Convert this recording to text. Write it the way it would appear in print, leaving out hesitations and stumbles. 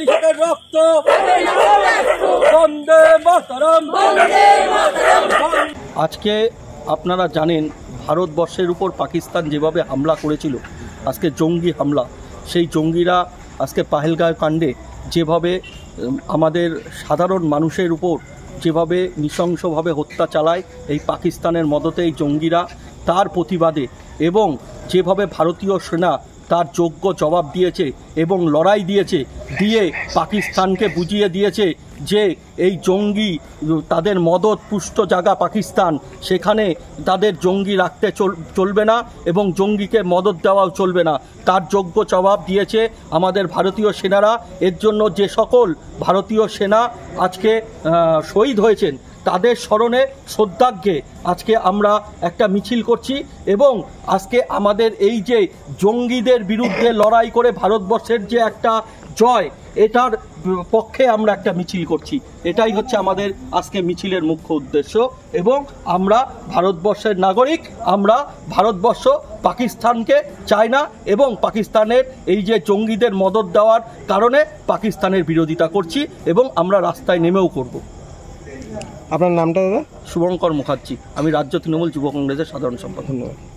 কৃষকের রক্ত বন্দে মাতরম। আজকে আপনারা জানেন ভারতবর্ষের উপর পাকিস্তান যেভাবে হামলা করেছিল, আজকে জঙ্গি হামলা, সেই জঙ্গিরা আজকে পাহেলগাঁও কাণ্ডে যেভাবে আমাদের সাধারণ মানুষের উপর যেভাবে নৃশংসভাবে হত্যা চালায় এই পাকিস্তানের মদতে এই জঙ্গিরা, তার প্রতিবাদে এবং যেভাবে ভারতীয় সেনা তার যোগ্য জবাব দিয়েছে এবং লড়াই দিয়েছে, দিয়ে পাকিস্তানকে বুঝিয়ে দিয়েছে যে এই জঙ্গি তাদের মদত পুষ্ট জায়গা পাকিস্তান, সেখানে তাদের জঙ্গি রাখতে চলবে না এবং জঙ্গিকে মদত দেওয়াও চলবে না, তার যোগ্য জবাব দিয়েছে আমাদের ভারতীয় সেনারা। এর জন্য যে সকল ভারতীয় সেনা আজকে শহীদ হয়েছেন তাদের স্মরণে শ্রদ্ধার্ঘ্যে আজকে আমরা একটা মিছিল করছি এবং আজকে আমাদের এই যে জঙ্গিদের বিরুদ্ধে লড়াই করে ভারতবর্ষের যে একটা জয়, এটার পক্ষে আমরা একটা মিছিল করছি। এটাই হচ্ছে আমাদের আজকে মিছিলের মুখ্য উদ্দেশ্য। এবং আমরা ভারতবর্ষের নাগরিক, আমরা ভারতবর্ষ পাকিস্তানকে চাই না এবং পাকিস্তানের এই যে জঙ্গিদের মদত দেওয়ার কারণে পাকিস্তানের বিরোধিতা করছি এবং আমরা রাস্তায় নেমেও করব। আপনার নামটা দাদা? শুভঙ্কর মুখার্জি, আমি রাজ্য তৃণমূল যুব কংগ্রেসের সাধারণ সম্পাদক। ধন্যবাদ।